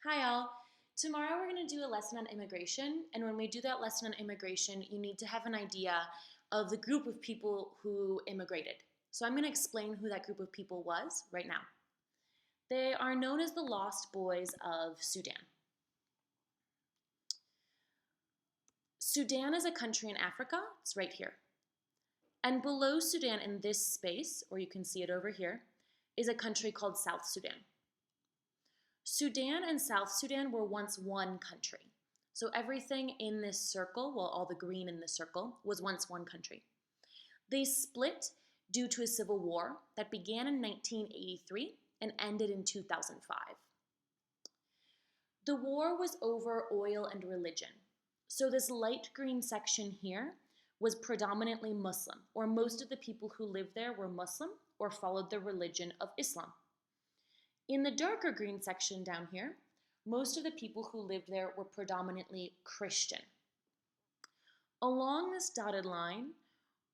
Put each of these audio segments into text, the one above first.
Hi all. Tomorrow we're going to do a lesson on immigration, and when we do that lesson on immigration, you need to have an idea of the group of people who immigrated. So I'm going to explain who that group of people was right now. They are known as the Lost Boys of Sudan. Sudan is a country in Africa. It's right here. And below Sudan in this space, or you can see it over here, is a country called South Sudan. Sudan and South Sudan were once one country. So everything in this circle, well, all the green in this circle, was once one country. They split due to a civil war that began in 1983 and ended in 2005. The war was over oil and religion. So this light green section here was predominantly Muslim, or most of the people who lived there were Muslim or followed the religion of Islam. In the darker green section down here, most of the people who lived there were predominantly Christian. Along this dotted line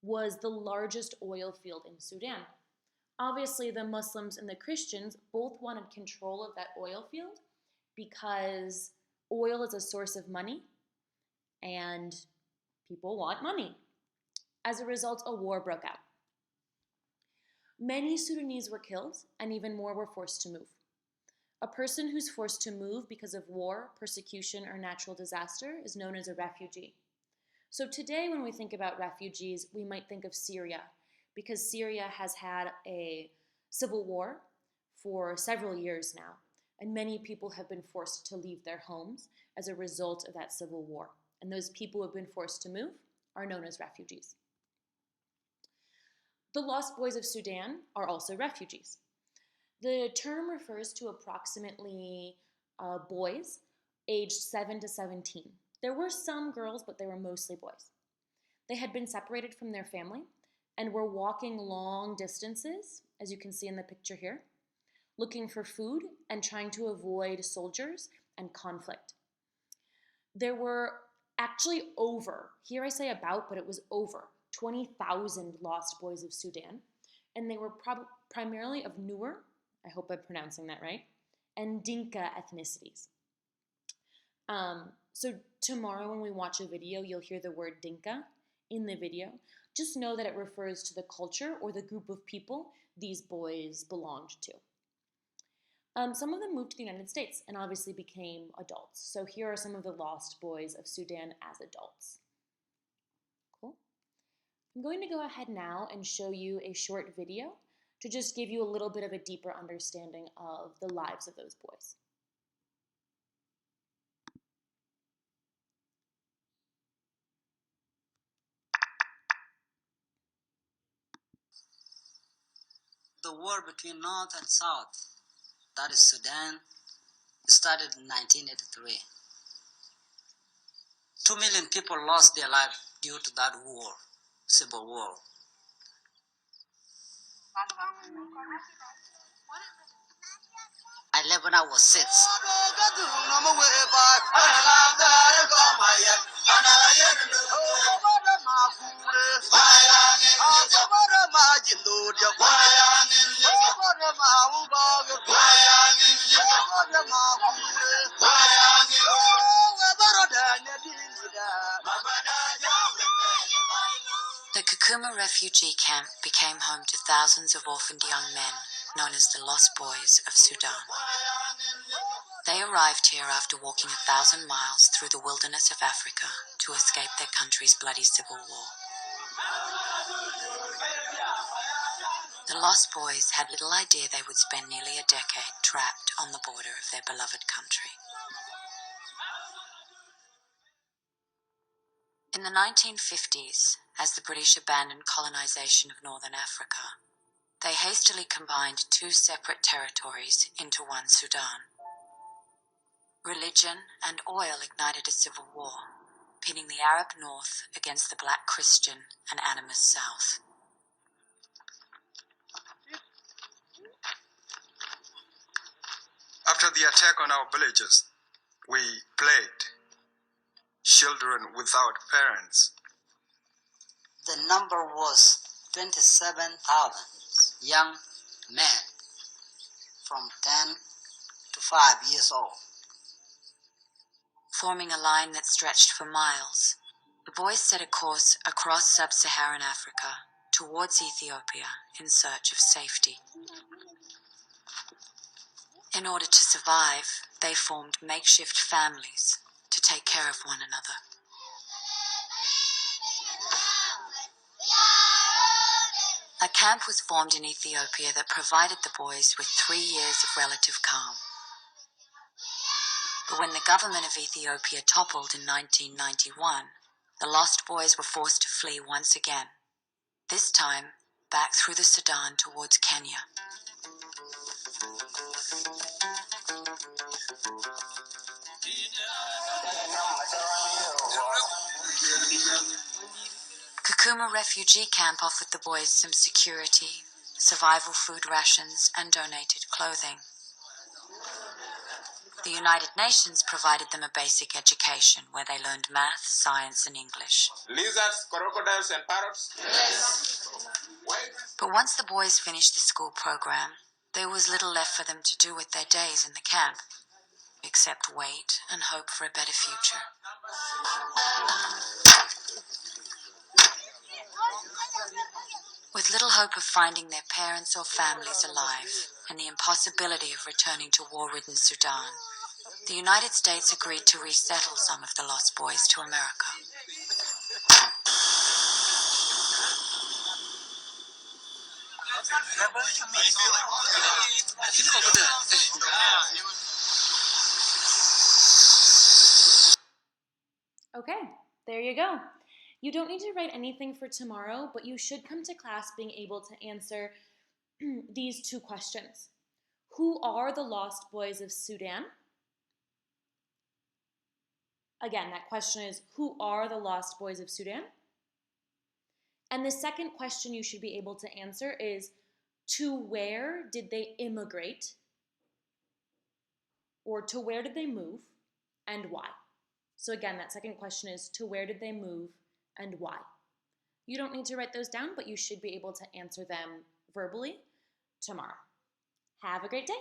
was the largest oil field in Sudan. Obviously, the Muslims and the Christians both wanted control of that oil field because oil is a source of money and people want money. As a result, a war broke out. Many Sudanese were killed, and even more were forced to move. A person who's forced to move because of war, persecution, or natural disaster is known as a refugee. So today, when we think about refugees, we might think of Syria, because Syria has had a civil war for several years now, and many people have been forced to leave their homes as a result of that civil war. And those people who have been forced to move are known as refugees. The Lost Boys of Sudan are also refugees. The term refers to approximately boys aged 7 to 17. There were some girls, but they were mostly boys. They had been separated from their family and were walking long distances, as you can see in the picture here, looking for food and trying to avoid soldiers and conflict. There were actually here I say about, but it was over 20,000 Lost Boys of Sudan, and they were primarily of Nuer, I hope I'm pronouncing that right, and Dinka ethnicities. So tomorrow when we watch a video, you'll hear the word Dinka in the video. Just know that it refers to the culture or the group of people these boys belonged to. Some of them moved to the United States and obviously became adults. So here are some of the Lost Boys of Sudan as adults. Cool. I'm going to go ahead now and show you a short video to just give you a little bit of a deeper understanding of the lives of those boys. The war between North and South, that is Sudan, started in 1983. 2 million people lost their lives due to that war, civil war. I left when I was 6. The Kakuma refugee camp became home to thousands of orphaned young men, known as the Lost Boys of Sudan. They arrived here after walking 1,000 miles through the wilderness of Africa to escape their country's bloody civil war. The Lost Boys had little idea they would spend nearly a decade trapped on the border of their beloved country. In the 1950s, as the British abandoned colonization of northern Africa, they hastily combined two separate territories into one Sudan. Religion and oil ignited a civil war, pitting the Arab north against the black Christian and animist south. After the attack on our villages, we plagued children without parents. The number was 27,000 young men from 10 to 5 years old. Forming a line that stretched for miles, the boys set a course across sub-Saharan Africa towards Ethiopia in search of safety. In order to survive, they formed makeshift families to take care of one another. A camp was formed in Ethiopia that provided the boys with 3 years of relative calm. But when the government of Ethiopia toppled in 1991, the lost boys were forced to flee once again, this time back through the Sudan towards Kenya. Kakuma refugee camp offered the boys some security, survival food rations, and donated clothing. The United Nations provided them a basic education where they learned math, science, and English. Lizards, crocodiles, and parrots? But once the boys finished the school program, there was little left for them to do with their days in the camp, except wait and hope for a better future. With little hope of finding their parents or families alive, and the impossibility of returning to war-ridden Sudan, the United States agreed to resettle some of the lost boys to America. Okay, there you go. You don't need to write anything for tomorrow, but you should come to class being able to answer these 2 questions. Who are the lost boys of Sudan? Again, that question is, who are the lost boys of Sudan? And the second question you should be able to answer is, to where did they immigrate? Or to where did they move and why? So again, that second question is, to where did they move and why? You don't need to write those down, but you should be able to answer them verbally tomorrow. Have a great day.